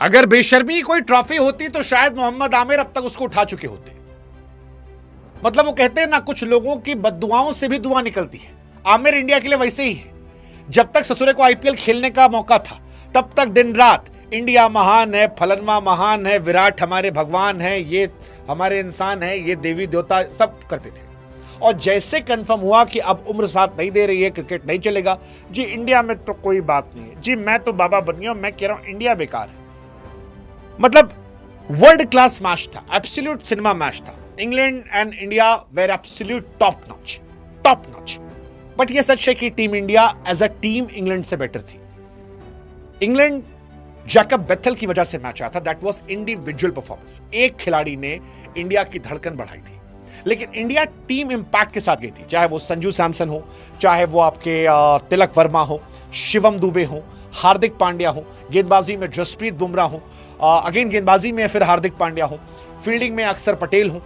अगर बेशर्मी की कोई ट्रॉफी होती तो शायद मोहम्मद आमिर अब तक उसको उठा चुके होते। मतलब वो कहते हैं ना, कुछ लोगों की बद्दुआओं से भी दुआ निकलती है। आमिर इंडिया के लिए वैसे ही है। जब तक ससुरे को आईपीएल खेलने का मौका था तब तक दिन रात इंडिया महान है, फलनमा महान है, विराट हमारे भगवान है, ये हमारे इंसान है, ये देवी देवता, सब करते थे। और जैसे कंफर्म हुआ कि अब उम्र साथ नहीं दे रही है, क्रिकेट नहीं चलेगा जी, इंडिया में तो कोई बात नहीं है जी, मैं तो बाबा बन गया, मैं कह रहा हूं इंडिया बेकार है। मतलब वर्ल्ड क्लास मैच था, एब्सोल्यूट सिनेमा मैच था। England and India were absolute top notch. But ये सच है कि team India as a team England से बेटर थी। इंग्लैंड जैकब बेथल की वजह से मैच आया था, दैट वाज इंडिविजुअल परफॉर्मेंस। एक खिलाड़ी ने इंडिया की धड़कन बढ़ाई थी, लेकिन इंडिया टीम इंपैक्ट के साथ गई थी। चाहे वो संजू सैमसन हो, चाहे वो आपके तिलक वर्मा हो, शिवम दुबे हो, हार्दिक पांड्या हो, गेंदबाजी में जसप्रीत बुमराह हो, अगेन गेंदबाजी में फिर हार्दिक पांड्या हो, फील्डिंग में अक्षर पटेल हो।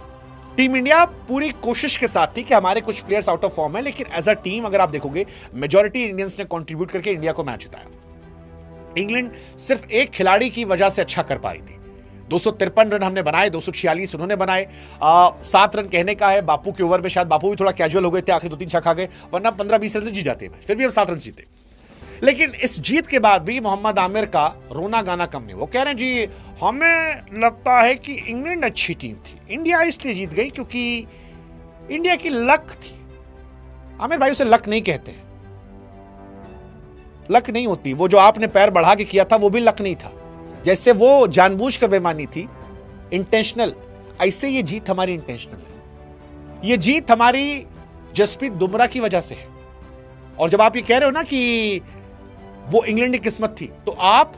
टीम इंडिया पूरी कोशिश के साथ थी कि हमारे कुछ प्लेयर्स आउट ऑफ फॉर्म है, लेकिन एज अ टीम अगर आप देखोगे मेजॉरिटी इंडियंस ने कंट्रीब्यूट करके इंडिया को मैच जिताया। इंग्लैंड सिर्फ एक खिलाड़ी की वजह से अच्छा कर पाई थी। 253 रन हमने बनाए, 246 उन्होंने बनाए। 7 रन कहने का है, बापू के ओवर में शायद बापू भी थोड़ा कैजुअल हो गए थे, आखिर 2-3 छक्का गए, वरना 15-20 रन से जीत जाते हैं, फिर भी हम 7 रन जीते। लेकिन इस जीत के बाद भी मोहम्मद आमिर का रोना गाना कम नहीं। वो कह रहे हैं जी, हमें लगता है कि इंग्लैंड अच्छी टीम थी, इंडिया इसलिए जीत गई क्योंकि इंडिया की लक थी। आमिर भाई उसे लक नहीं कहते हैं, लक नहीं होती। वो जो आपने पैर बढ़ा के किया था वो भी लक नहीं था। जैसे वो जानबूझकर बेईमानी थी, इंटेंशनल, ऐसे ये जीत हमारी इंटेंशनल है। ये जीत हमारी जसप्रीत बुमराह की वजह से है। और जब आप ये कह रहे हो ना कि वो इंग्लैंड की किस्मत थी, तो आप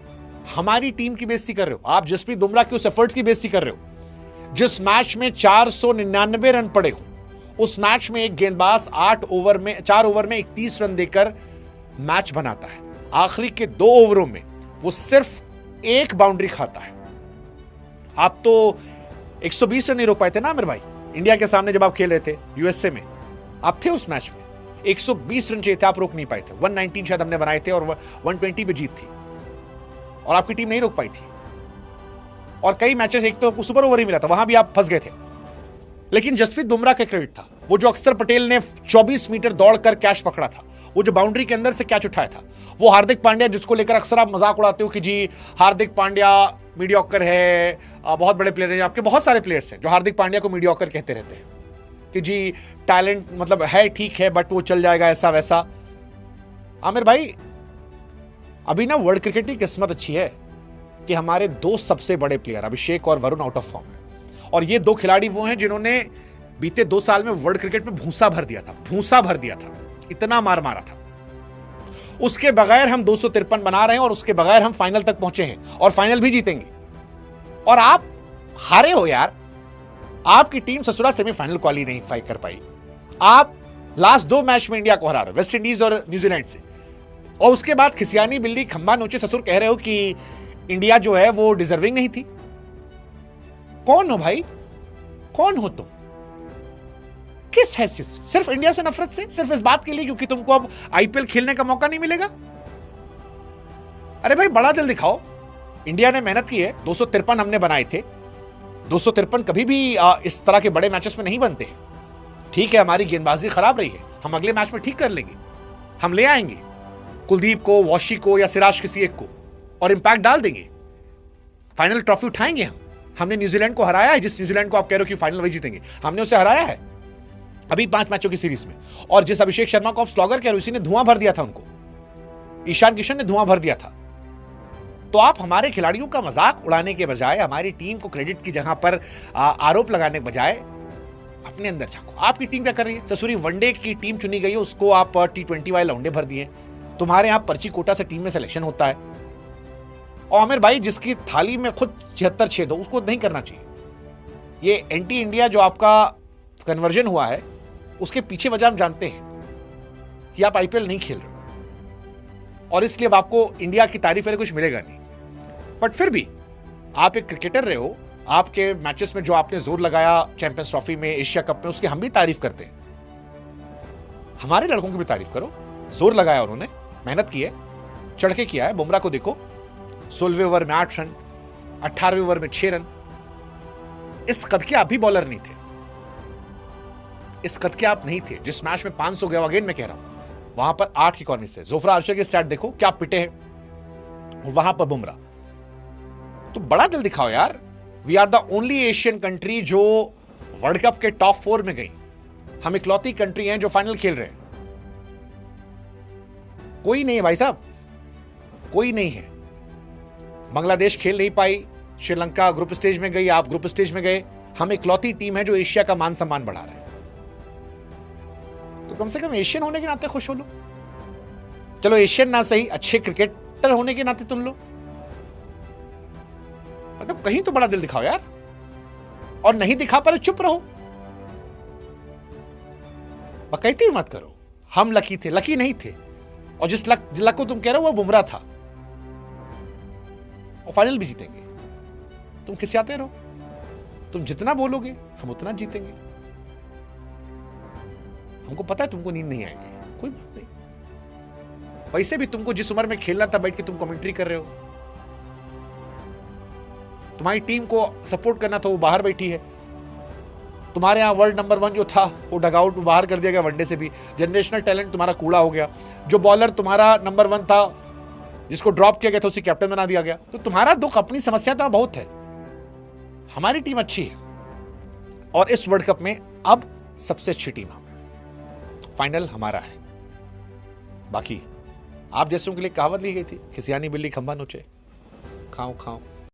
हमारी टीम की बेइज्जती कर रहे हो, आप जसप्रीत बुमराह के उस एफर्ट्स की बेइज्जती कर रहे हो। जिस मैच में 499 रन पड़े हो, उस मैच में एक गेंदबाज 4 ओवर में 31 रन देकर मैच बनाता है। आखिरी के 2 ओवरों में वो सिर्फ एक बाउंड्री खाता है। आप तो 120 रन नहीं रोक पाए थे ना आमिर भाई, इंडिया के सामने जब आप खेल रहे थे यूएसए में, आप थे उस मैच में। 120 रन चाहिए थे, आप रोक नहीं पाए थे। 119 शायद हमने बनाए थे और 120 पे जीत थी, और आपकी टीम नहीं रोक पाई थी। और कई मैचेस, एक तो सुपर ओवर ही मिला था, वहां भी आप फंस गए थे। लेकिन जसप्रीत बुमराह का क्रेडिट था, वो जो अक्षर पटेल ने 24 मीटर दौड़कर कैच पकड़ा था, वो जो बाउंड्री के अंदर से कैच उठाया था, वो हार्दिक पांड्या, जिसको लेकर अक्सर आप मजाक उड़ाते हो कि जी हार्दिक पांड्या मीडियोकर है, बहुत बड़े प्लेयर हैं, आपके बहुत सारे प्लेयर्स हैं जो हार्दिक पांड्या को मीडियोकर कहते रहते हैं कि जी टैलेंट मतलब है, ठीक है, बट वो चल जाएगा ऐसा वैसा। आमिर भाई, अभी ना वर्ल्ड क्रिकेट की किस्मत अच्छी है कि हमारे 2 सबसे बड़े प्लेयर अभिषेक और वरुण आउट ऑफ फॉर्म है, और ये 2 खिलाड़ी वो हैं जिन्होंने बीते 2 साल में वर्ल्ड क्रिकेट में भूसा भर दिया था, इतना मार मारा था। उसके बगैर हम 253 बना रहे हैं, और उसके बगैर हम फाइनल तक पहुंचे हैं, और फाइनल भी जीतेंगे। और आप हारे हो यार, आपकी टीम ससुरा सेमीफाइनल क्वालीफाई कर पाई। आप लास्ट 2 मैच में इंडिया को हरा रहे हो, वेस्ट इंडीज और न्यूजीलैंड से, और उसके बाद खिसियानी बिल्ली खंबा नोचे ससुर कह रहे हो कि इंडिया जो है वो डिजर्विंग नहीं थी। कौन हो भाई, कौन हो तुम? किस हैसियत से? सिर्फ इंडिया से नफरत से? सिर्फ इस बात के लिए क्योंकि तुमको अब आईपीएल खेलने का मौका नहीं मिलेगा? अरे भाई बड़ा दिल दिखाओ। इंडिया ने मेहनत की है, 253 हमने बनाए थे। 253 कभी भी इस तरह के बड़े मैचेस में नहीं बनते। ठीक है, हमारी गेंदबाजी खराब रही है, हम अगले मैच में ठीक कर लेंगे, हम ले आएंगे कुलदीप को, वॉशी को या सिराज किसी एक को, और इंपैक्ट डाल देंगे, फाइनल ट्रॉफी उठाएंगे हम। हमने न्यूजीलैंड को हराया है, जिस न्यूजीलैंड को आप कह रहे हो कि फाइनल वही जीतेंगे, हमने उसे हराया है अभी 5 मैचों की सीरीज में। और जिस अभिषेक शर्मा को आप स्लॉगर कह रहे हो, उसी ने धुआं भर दिया था उनको, ईशान किशन ने धुआं भर दिया था। तो आप हमारे खिलाड़ियों का मजाक उड़ाने के बजाय, हमारी टीम को क्रेडिट की जगह पर आरोप लगाने के बजाय अपने अंदर झांको। आपकी टीम क्या कर रही है? ससुरी वनडे की टीम चुनी गई है, उसको आप T20 वाले लौंडे भर दिए। तुम्हारे यहां पर्ची कोटा से टीम में सिलेक्शन होता है, और आमिर भाई जिसकी थाली में खुद 76 छेद हो उसको नहीं करना चाहिए। ये एंटी इंडिया जो आपका कन्वर्जन हुआ है, उसके पीछे वजह हम जानते हैं कि आप आईपीएल नहीं खेल रहे हो, और इसलिए अब आपको इंडिया की तारीफ कुछ मिलेगा नहीं। बट फिर भी आप एक क्रिकेटर रहे हो, आपके मैचेस में जो आपने जोर लगाया चैंपियंस ट्रॉफी में, एशिया कप में, उसकी हम भी तारीफ करते हैं। हमारे लड़कों की भी तारीफ करो, जोर लगाया उन्होंने, मेहनत की है, चढ़ के किया है। बुमराह को देखो, 16वें ओवर में 8 रन, 18वें ओवर में 6 रन। इस कद के आप भी बॉलर नहीं थे, इस कद के आप नहीं थे। जिस मैच में 500 गया, अगेन मैं कह रहा हूं, वहां पर 8 की कॉर्नर से जोफ्रा आर्चर के स्टैट देखो क्या पिटे हैं, वहां पर बुमराह। तो बड़ा दिल दिखाओ यार। We are the only Asian country जो वर्ल्ड कप के टॉप 4 में गई। हम इकलौती कंट्री हैं जो फाइनल खेल रहे हैं। कोई नहीं है भाई साहब, कोई नहीं है। बांग्लादेश खेल नहीं पाई, श्रीलंका ग्रुप स्टेज में गई, आप ग्रुप स्टेज में गए। हम इकलौती टीम है जो एशिया का मान सम्मान बढ़ा रहे हैं। तो कम से कम एशियन होने के नाते खुश हो लो। चलो एशियन ना सही, अच्छे क्रिकेटर होने के नाते तुम लो। मतलब कहीं तो बड़ा दिल दिखाओ यार। और नहीं दिखा पाए चुप रहो, बकैती मत करो। हम लकी थे, लकी नहीं थे। और जिस लक को तुम कह रहे हो वो बुमराह था, और फाइनल भी जीतेंगे। तुम किसे आते रहो, तुम जितना बोलोगे हम उतना जीतेंगे। हमको पता है तुमको नींद नहीं आएगी, कोई बात नहीं। वैसे भी तुमको जिस उम्र में खेलना था बैठ के तुम कमेंट्री कर रहे हो। तुम्हारी टीम को सपोर्ट करना था, वो बाहर बैठी है। तुम्हारे यहां वर्ल्ड नंबर 1 जो था वो डगआउट में बाहर कर दिया गया वनडे से भी। जनरेशनल टैलेंट तुम्हारा कूड़ा हो गया। जो बॉलर तुम्हारा नंबर 1 था, जिसको ड्रॉप किया गया था, उसे कैप्टन बना दिया गया। तो तुम्हारा दुख, अपनी समस्या तो बहुत है। हमारी टीम अच्छी है और इस वर्ल्ड कप में अब सबसे अच्छी टीम हम है। फाइनल हमारा है। बाकी आप जैसों के लिए कहावत ली गई थी, खिसियानी बिल्ली खंबा नोचे, खाओ खाओ।